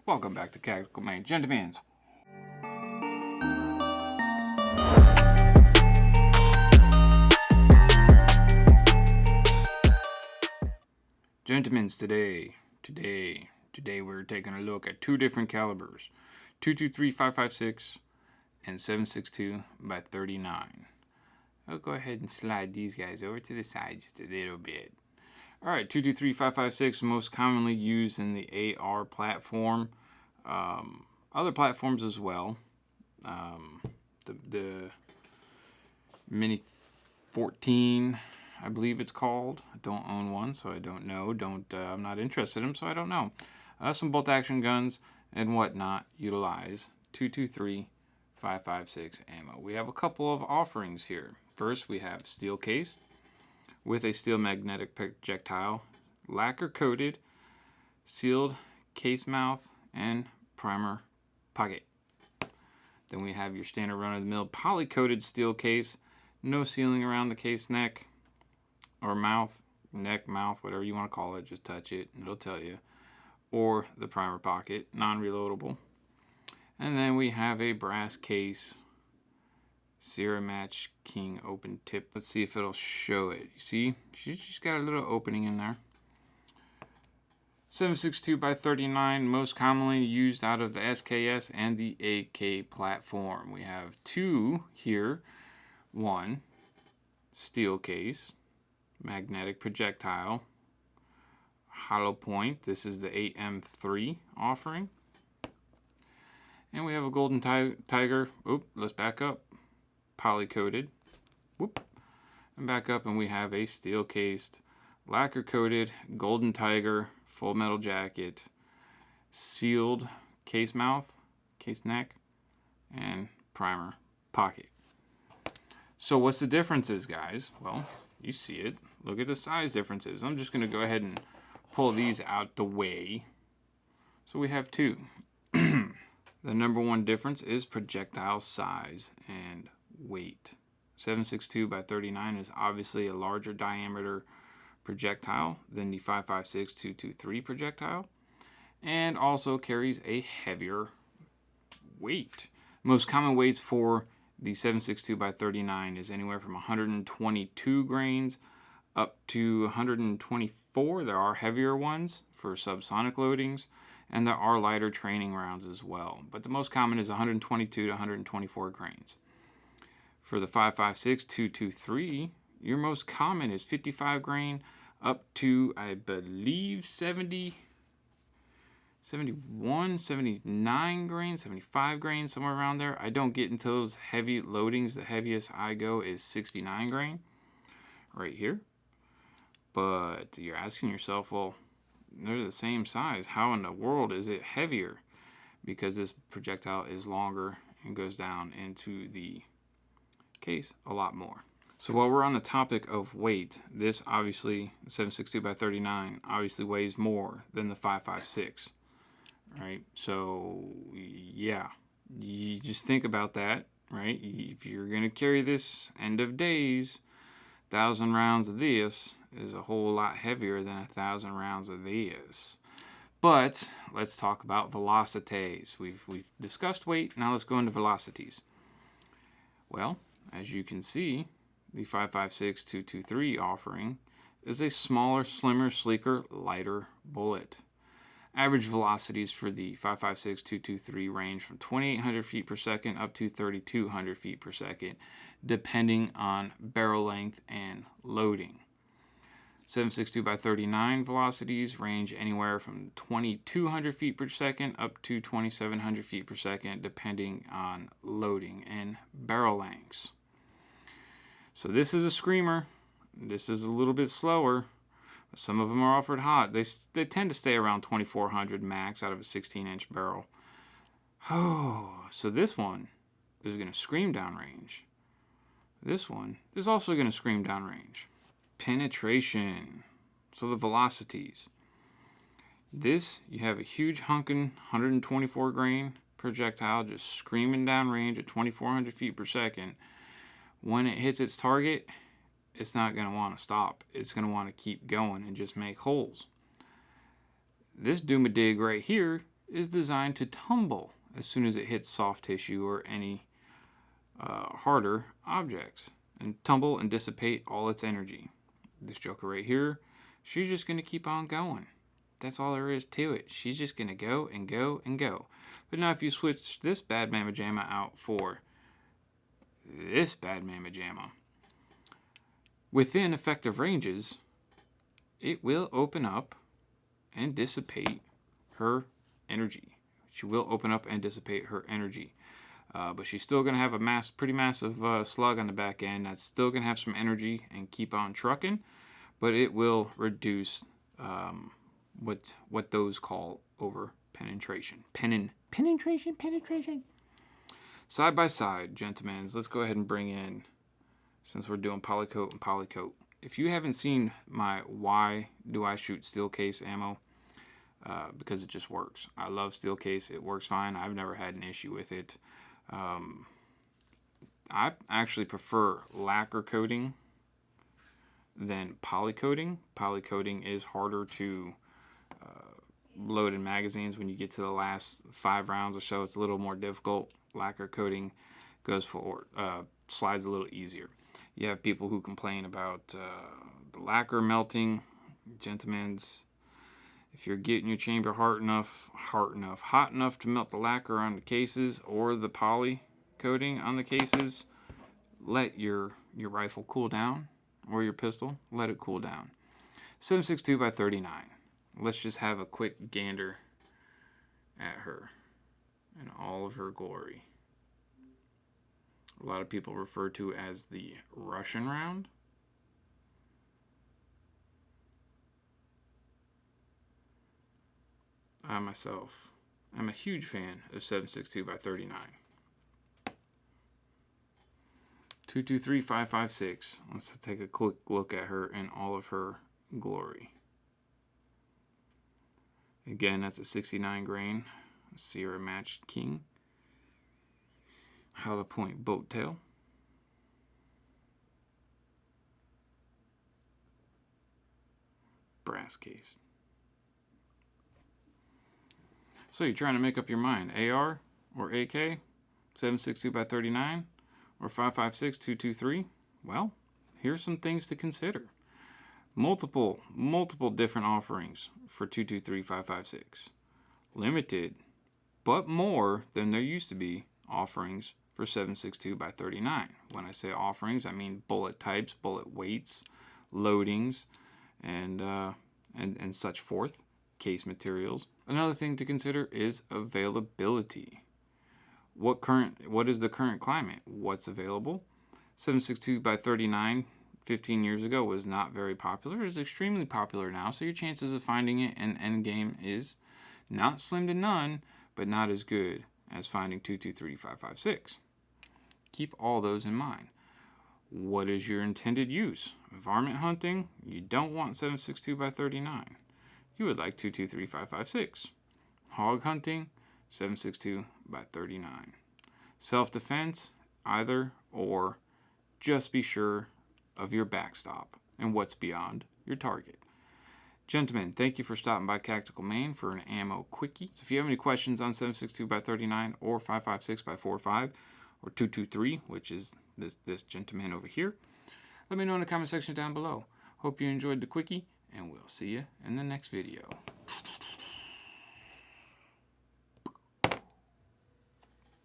Welcome back to Tactical Main. Gentlemen, today we're taking a look at two different calibers, 223 5.56 and 7.62 by 39. I'll go ahead and slide these guys over to the side just a little bit. Alright, 223 5.56, most commonly used in the AR platform. Other platforms as well. The Mini 14, I believe it's called. I don't own one, so I don't know. I'm not interested in them, so I don't know. Some bolt action guns and whatnot utilize 223 5.56 ammo. We have a couple of offerings here. First, we have steel case with a steel magnetic projectile, lacquer coated, sealed case mouth, and primer pocket. Then we have your standard run-of-the-mill poly coated steel case, no sealing around the case neck or mouth, mouth, whatever you want to call it, just touch it and it'll tell you. Or the primer pocket, non-reloadable. And then we have a brass case, Sierra Match King open tip. Let's see if it'll show it. You see, she's just got a little opening in there. 7.62 by 39, most commonly used out of the SKS and the AK platform. We have two here. One, steel case, magnetic projectile, hollow point. This is the 8M3 offering. And we have a golden tiger. Oop, let's back up. Poly coated. Whoop. And back up, and we have a steel cased, lacquer coated, golden tiger, full metal jacket, sealed case mouth, case neck, and primer pocket. So what's the differences, guys? Well, you see it. Look at the size differences. I'm just going to go ahead and pull these out the way. So we have two. The number one difference is projectile size and weight. 7.62 by 39 is obviously a larger diameter projectile than the 5.56 223 projectile, and also carries a heavier weight. Most common weights for the 7.62 by 39 is anywhere from 122 grains up to 124. There are heavier ones for subsonic loadings, and there are lighter training rounds as well. But the most common is 122 to 124 grains. For the 5.56 223, your most common is 55 grain up to, I believe, 70, 71, 79 grain, 75 grain, somewhere around there. I don't get into those heavy loadings. The heaviest I go is 69 grain right here. But you're asking yourself, well, they're the same size. How in the world is it heavier? Because this projectile is longer and goes down into the case a lot more. So while we're on the topic of weight, this obviously, 7.62 by 39, obviously weighs more than the 5.56, right? So yeah, you just think about that, right? If you're gonna carry this end of days, 1,000 rounds of this is a whole lot heavier than 1,000 rounds of this. But let's talk about velocities. We've discussed weight, now let's go into velocities. Well, as you can see, the 5.56 223 offering is a smaller, slimmer, sleeker, lighter bullet. Average velocities for the 5.56 223 range from 2,800 feet per second up to 3,200 feet per second, depending on barrel length and loading. 7.62 by 39 velocities range anywhere from 2,200 feet per second up to 2,700 feet per second, depending on loading and barrel lengths. So this is a screamer. This is a little bit slower. Some of them are offered hot. They tend to stay around 2,400 max out of a 16-inch barrel. Oh, so this one is going to scream downrange. This one is also going to scream downrange. Penetration. So the velocities. This, you have a huge hunkin' 124 grain projectile just screaming downrange at 2,400 feet per second. When it hits its target, it's not going to want to stop. It's going to want to keep going and just make holes. This Doomadig right here is designed to tumble as soon as it hits soft tissue or any harder objects, and tumble and dissipate all its energy. This joker right here, she's just going to keep on going. That's all there is to it. She's just going to go and go and go. But now if you switch this bad mamma jamma out for this bad mamma jamma, within effective ranges, it will open up and dissipate her energy. She will open up and dissipate her energy. But she's still going to have a pretty massive slug on the back end that's still going to have some energy and keep on trucking, but it will reduce what those call over penetration. Penetration. Side by side, gentlemen, let's go ahead and bring in, since we're doing polycoat and polycoat. If you haven't seen my why do I shoot steel case ammo, because it just works. I love steel case. It works fine. I've never had an issue with it. I actually prefer lacquer coating than polycoating. Polycoating is harder to load in magazines. When you get to the last 5 rounds or so, it's a little more difficult. Lacquer coating goes forward, slides a little easier. You have people who complain about the lacquer melting. Gentlemen, if you're getting your chamber hot enough to melt the lacquer on the cases or the poly coating on the cases, let your rifle cool down, or your pistol, let it cool down. 7.62 by 39. Let's just have a quick gander at her in all of her glory. A lot of people refer to as the Russian round. I myself am a huge fan of 7.62 by 39. 223-556. Let's take a quick look at her in all of her glory. Again, that's a 69 grain Sierra Matched King. Hollow point boat tail. Brass case. So you're trying to make up your mind. AR or AK? 7.62 by 39? Or 5.56 223? Well, here's some things to consider. Multiple different offerings for 223 5.56. Limited, but more than there used to be offerings for 7.62 by 39. When I say offerings, I mean bullet types, bullet weights, loadings, and such forth. Case materials. Another thing to consider is availability. What is the current climate? What's available? 7.62 by 39 15 years ago was not very popular. It's extremely popular now, so your chances of finding it in endgame is not slim to none, but not as good as finding 223 5.56. Keep all those in mind. What is your intended use? Varmint hunting, you don't want 7.62 by 39. You would like 223 5.56. Hog hunting, 7.62 by 39. Self-defense, either or. Just be sure of your backstop and what's beyond your target. Gentlemen, thank you for stopping by Tactical Main for an ammo quickie. So if you have any questions on 7.62 by 39 or 5.56 by 4.5 or 223, which is this gentleman over here, let me know in the comment section down below. Hope you enjoyed the quickie, and we'll see you in the next video.